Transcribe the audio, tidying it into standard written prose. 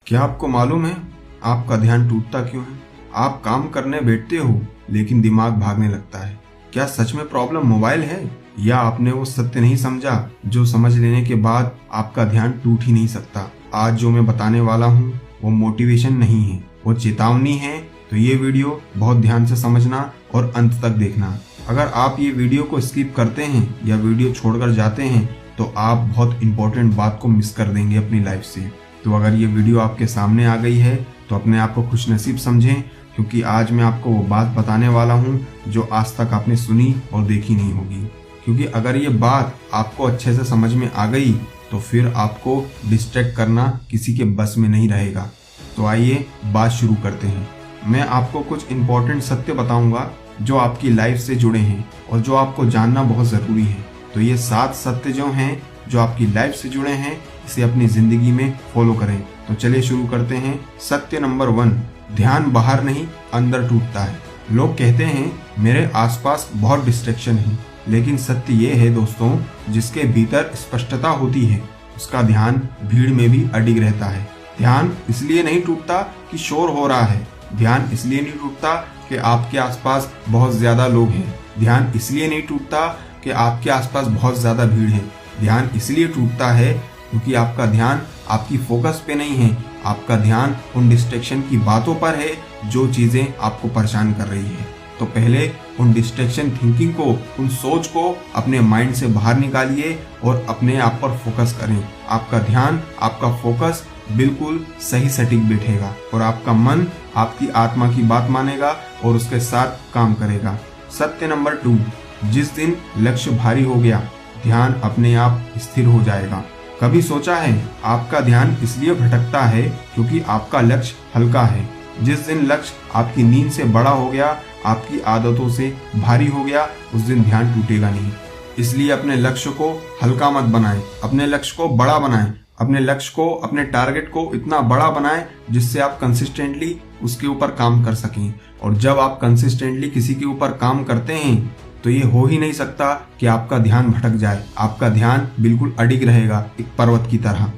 क्या आपको मालूम है आपका ध्यान टूटता क्यों है? आप काम करने बैठते हो लेकिन दिमाग भागने लगता है। क्या सच में प्रॉब्लम मोबाइल है या आपने वो सत्य नहीं समझा जो समझ लेने के बाद आपका ध्यान टूट ही नहीं सकता? आज जो मैं बताने वाला हूँ वो मोटिवेशन नहीं है, वो चेतावनी है। तो ये वीडियो बहुत ध्यान से समझना और अंत तक देखना। अगर आप ये वीडियो को स्किप करते हैं या वीडियो छोड़कर जाते हैं तो आप बहुत इंपॉर्टेंट बात को मिस कर देंगे अपनी लाइफ से। तो अगर ये वीडियो आपके सामने आ गई है तो अपने आप को खुशनसीब समझें, क्योंकि आज मैं आपको वो बात बताने वाला हूँ जो आज तक आपने सुनी और देखी नहीं होगी। क्योंकि अगर ये बात आपको अच्छे से समझ में आ गई तो फिर आपको डिस्ट्रैक्ट करना किसी के बस में नहीं रहेगा। तो आइए बात शुरू करते हैं। मैं आपको कुछ इंपॉर्टेंट सत्य बताऊंगा जो आपकी लाइफ से जुड़े हैं और जो आपको जानना बहुत ज़रूरी है। तो ये 7 सत्य जो हैं जो आपकी लाइफ से जुड़े हैं, इसे अपनी ज़िंदगी में फॉलो करें। तो चलिए शुरू करते हैं। सत्य नंबर 1, ध्यान बाहर नहीं अंदर टूटता है। लोग कहते हैं मेरे आसपास बहुत डिस्ट्रैक्शन है, लेकिन सत्य ये है दोस्तों, जिसके भीतर स्पष्टता होती है उसका ध्यान भीड़ में भी अडिग रहता है। ध्यान इसलिए नहीं टूटता कि शोर हो रहा है, ध्यान इसलिए नहीं टूटता कि आपके आसपास बहुत ज्यादा लोग हैं, ध्यान इसलिए नहीं टूटता कि आपके आसपास बहुत ज्यादा भीड़ है। ध्यान इसलिए टूटता है क्योंकि आपका ध्यान आपकी फोकस पे नहीं है, आपका ध्यान उन डिस्ट्रैक्शन की बातों पर है जो चीजें आपको परेशान कर रही है। तो पहले उन डिस्ट्रैक्शन थिंकिंग को, उन सोच को अपने माइंड से बाहर निकालिए और अपने आप पर फोकस करें। आपका ध्यान, आपका फोकस बिल्कुल सही सटीक बैठेगा और आपका मन आपकी आत्मा की बात मानेगा और उसके साथ काम करेगा। सत्य नंबर 2, जिस दिन लक्ष्य भारी हो गया ध्यान अपने आप स्थिर हो जाएगा। कभी सोचा है आपका ध्यान इसलिए भटकता है क्योंकि आपका लक्ष्य हल्का है। जिस दिन लक्ष्य आपकी नींद से बड़ा हो गया, आपकी आदतों से भारी हो गया, उस दिन ध्यान टूटेगा नहीं। इसलिए अपने लक्ष्य को हल्का मत बनाएं, अपने लक्ष्य को बड़ा बनाएं। अपने लक्ष्य को, अपने टारगेट को इतना बड़ा बनाएं जिससे आप कंसिस्टेंटली उसके ऊपर काम कर सकें। और जब आप कंसिस्टेंटली किसी के ऊपर काम करते हैं तो ये हो ही नहीं सकता कि आपका ध्यान भटक जाए। आपका ध्यान बिल्कुल अडिग रहेगा, एक पर्वत की तरह।